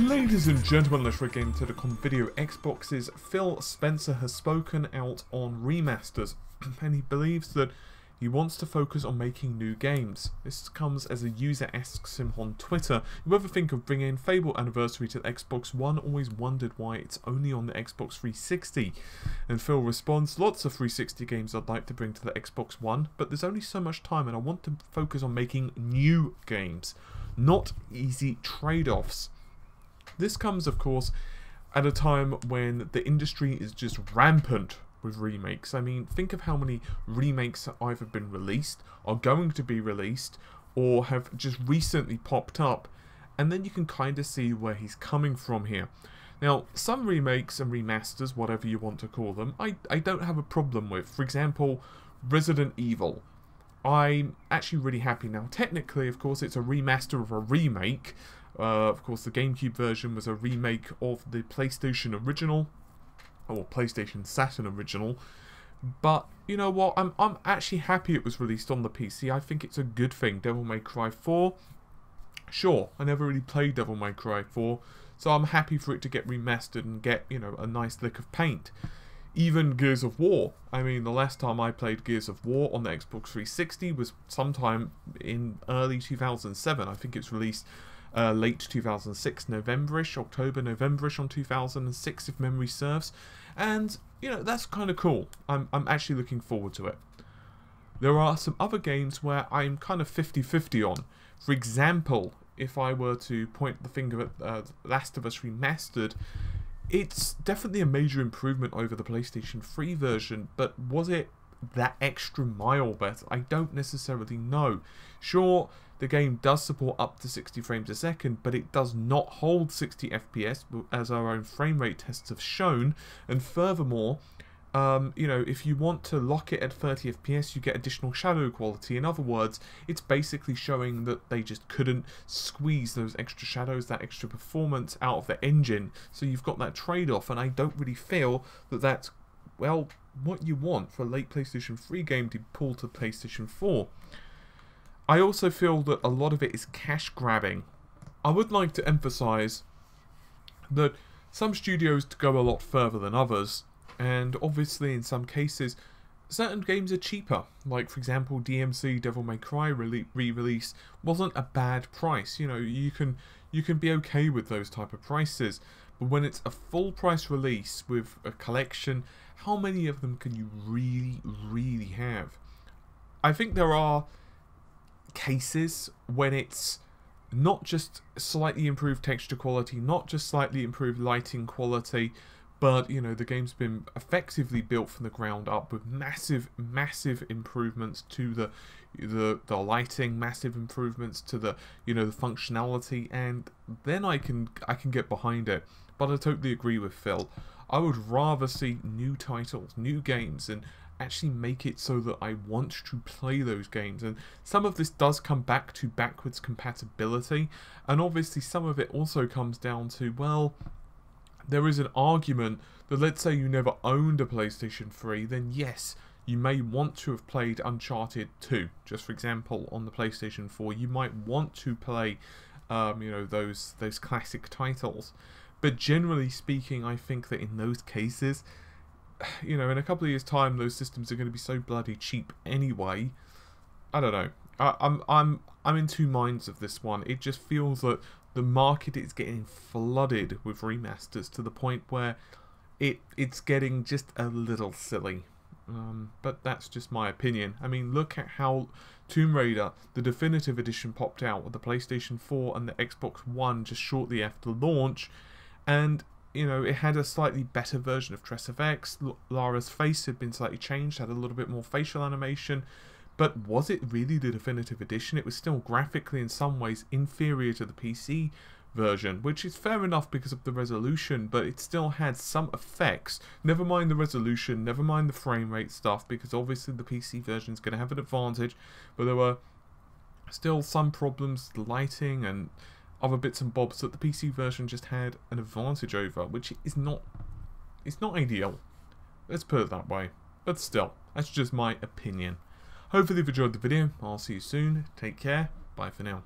Ladies and gentlemen, let's game to the video. Xbox's Phil Spencer has spoken out on remasters, and he believes that he wants to focus on making new games. This comes as a user asks him on Twitter, "You ever think of bringing Fable Anniversary to the Xbox One? Always wondered why it's only on the Xbox 360. And Phil responds, "Lots of 360 games I'd like to bring to the Xbox One, but there's only so much time and I want to focus on making new games, not easy trade-offs." This comes, of course, at a time when the industry is just rampant with remakes. I mean, think of how many remakes have either been released, are going to be released, or have just recently popped up, and then you can kind of see where he's coming from here. Now, some remakes and remasters, whatever you want to call them, I don't have a problem with. For example, Resident Evil. I'm actually really happy now. Technically, of course, it's a remaster of a remake. Of course, the GameCube version was a remake of the PlayStation original, or PlayStation Saturn original. But you know what? I'm actually happy it was released on the PC. I think it's a good thing. Devil May Cry 4. Sure, I never really played Devil May Cry 4, so I'm happy for it to get remastered and get, you know, a nice lick of paint. Even Gears of War. I mean, the last time I played Gears of War on the Xbox 360 was sometime in early 2007. I think it's released late 2006, November-ish, October, November-ish on 2006, if memory serves. And, you know, that's kind of cool. I'm actually looking forward to it. There are some other games where I'm kind of 50-50 on. For example, if I were to point the finger at Last of Us Remastered, it's definitely a major improvement over the PlayStation 3 version, but was it that extra mile better? I don't necessarily know. Sure, the game does support up to 60 frames a second, but it does not hold 60 FPS, as our own frame rate tests have shown. And furthermore, you know, if you want to lock it at 30 FPS, you get additional shadow quality. In other words, it's basically showing that they just couldn't squeeze those extra shadows, that extra performance out of the engine. So you've got that trade-off, and I don't really feel that that's, well, what you want for a late PlayStation 3 game to pull to PlayStation 4. I also feel that a lot of it is cash grabbing. I would like to emphasize that some studios go a lot further than others, and obviously in some cases certain games are cheaper. Like, for example, DMC Devil May Cry re-release wasn't a bad price. You know, you can be okay with those type of prices. But when it's a full price release with a collection, how many of them can you really have? I think there are cases when it's not just slightly improved texture quality, not just slightly improved lighting quality, but, you know, the game's been effectively built from the ground up with massive improvements to the lighting, massive improvements to the, you know, the functionality, and then I can get behind it. But I totally agree with Phil. I would rather see new titles, new games, and actually make it so that I want to play those games. And some of this does come back to backwards compatibility, and obviously some of it also comes down to, well, there is an argument that, let's say you never owned a PlayStation 3, then yes, you may want to have played Uncharted 2. Just for example, on the PlayStation 4, you might want to play, you know, those classic titles. But generally speaking, I think that in those cases, you know, in a couple of years' time, those systems are going to be so bloody cheap anyway. I don't know. I'm in two minds of this one. It just feels that the market is getting flooded with remasters to the point where it's getting just a little silly. But that's just my opinion. I mean, look at how Tomb Raider, the definitive edition, popped out with the PlayStation 4 and the Xbox One just shortly after launch, and you know, it had a slightly better version of Tress of X. Lara's face had been slightly changed, had a little bit more facial animation. But was it really the definitive edition? It was still graphically in some ways inferior to the PC version, which is fair enough because of the resolution, but it still had some effects. Never mind the resolution, never mind the frame rate stuff, because obviously the PC version is going to have an advantage, but there were still some problems, the lighting and other bits and bobs that the PC version just had an advantage over, which is not, it's not ideal. Let's put it that way. But still, that's just my opinion. Hopefully you've enjoyed the video. I'll see you soon. Take care. Bye for now.